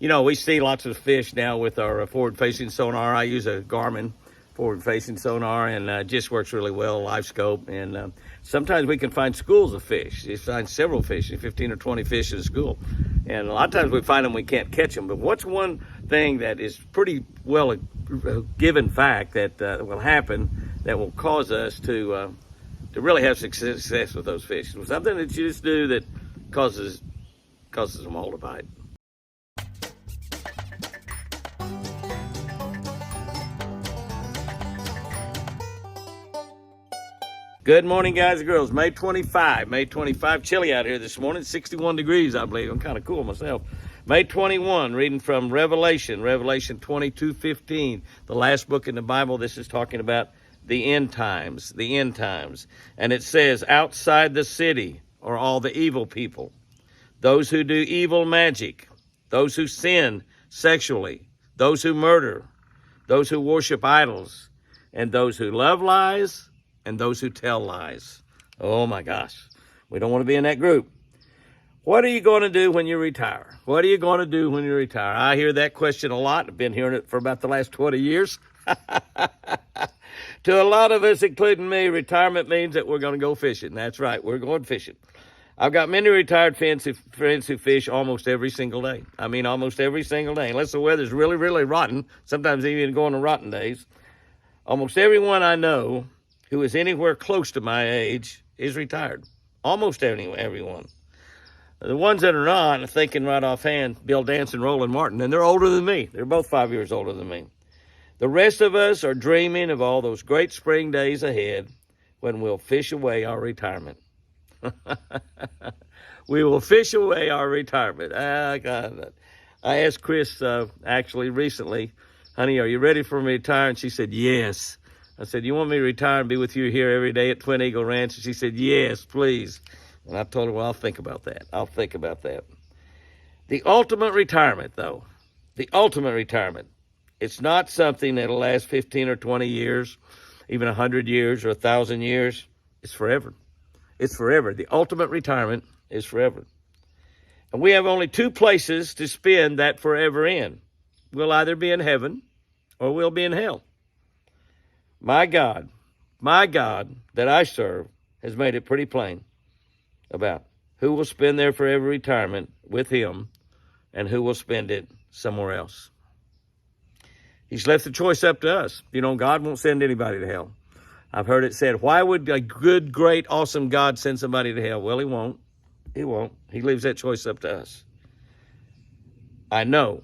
We see lots of fish now with our forward-facing sonar. I use a Garmin forward-facing sonar, and it just works really well, live scope. And sometimes we can find schools of fish. You find several fish, 15 or 20 fish in a school. And a lot of times we find them, we can't catch them. But what's one thing that is pretty well a given fact that will happen that will cause us to really have success with those fish? Something that you just do that causes them all to bite. Good morning, guys and girls. May 25. Chilly out here this morning. 61 degrees, I believe. I'm kind of cool myself. May 21, reading from Revelation 22:15, the last book in the Bible. This is talking about the end times. And it says, outside the city are all the evil people, those who do evil magic, those who sin sexually, those who murder, those who worship idols, and those who love lies, and those who tell lies. Oh my gosh, we don't want to be in that group. What are you going to do when you retire? What are you going to do when you retire? I hear that question a lot. I've been hearing it for about the last 20 years. To a lot of us, including me, retirement means that we're going to go fishing. That's right, we're going fishing. I've got many retired friends who fish almost every single day. I mean, almost every single day. Unless the weather's really, really rotten, sometimes even going on rotten days. Almost everyone I know who is anywhere close to my age is retired. Almost everyone. The ones that are not, I'm thinking right offhand, Bill Dance and Roland Martin, and they're older than me. They're both 5 years older than me. The rest of us are dreaming of all those great spring days ahead when we'll fish away our retirement. We will fish away our retirement. God. I asked Chris actually recently, honey, are you ready for me to retire? And she said, yes. I said, you want me to retire and be with you here every day at Twin Eagle Ranch? And she said, yes, please. And I told her, well, I'll think about that. The ultimate retirement, though, it's not something that'll last 15 or 20 years, even 100 years or 1,000 years. It's forever. The ultimate retirement is forever. And we have only two places to spend that forever in. We'll either be in heaven or we'll be in hell. My God that I serve has made it pretty plain about who will spend their forever retirement with him and who will spend it somewhere else. He's left the choice up to us. God won't send anybody to hell. I've heard it said, why would a good, great, awesome God send somebody to hell? Well, he won't. He leaves that choice up to us. I know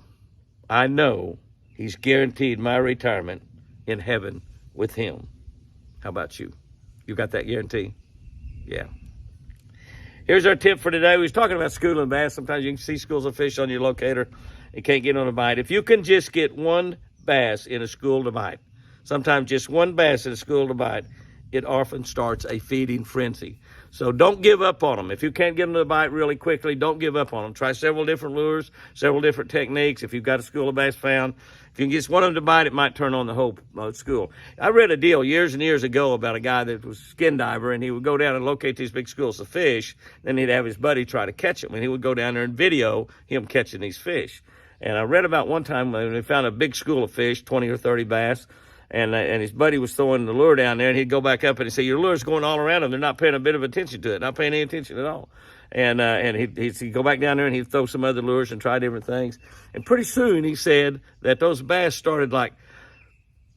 he's guaranteed my retirement in heaven with him. How about you? You got that guarantee? Yeah. Here's our tip for today. We was talking about schooling bass. Sometimes you can see schools of fish on your locator. You can't get on a bite. If you can just get one bass in a school to bite, sometimes just one bass in a school to bite, it often starts a feeding frenzy. So don't give up on them. If you can't get them to bite really quickly, don't give up on them. Try several different lures, several different techniques. If you've got a school of bass found, if you can just want them to bite, it might turn on the whole school. I read a deal years and years ago about a guy that was a skin diver, and he would go down and locate these big schools of fish. Then he'd have his buddy try to catch them, and he would go down there and video him catching these fish. And I read about one time when they found a big school of fish, 20 or 30 bass, and his buddy was throwing the lure down there, and he'd go back up and he'd say, your lure's going all around them. They're not paying a bit of attention to it, not paying any attention at all. And he'd go back down there and he'd throw some other lures and try different things. And pretty soon he said that those bass started like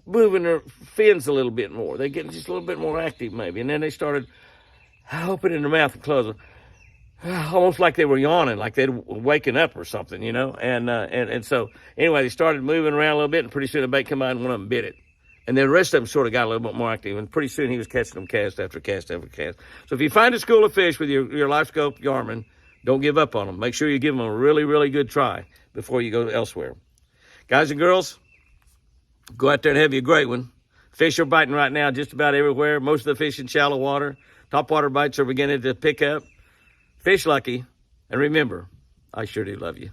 moving their fins a little bit more. They're getting just a little bit more active maybe. And then they started opening their mouth and closing, almost like they were yawning, like they'd waking up or something, And so anyway, they started moving around a little bit, and pretty soon the bait came out and one of them bit it. And then the rest of them sort of got a little bit more active, and pretty soon he was catching them cast after cast after cast. So if you find a school of fish with your live scope Garmin, don't give up on them. Make sure you give them a really, really good try before you go elsewhere. Guys and girls, go out there and have you a great one. Fish are biting right now just about everywhere. Most of the fish in shallow water. Topwater bites are beginning to pick up. Fish lucky, and remember, I sure do love you.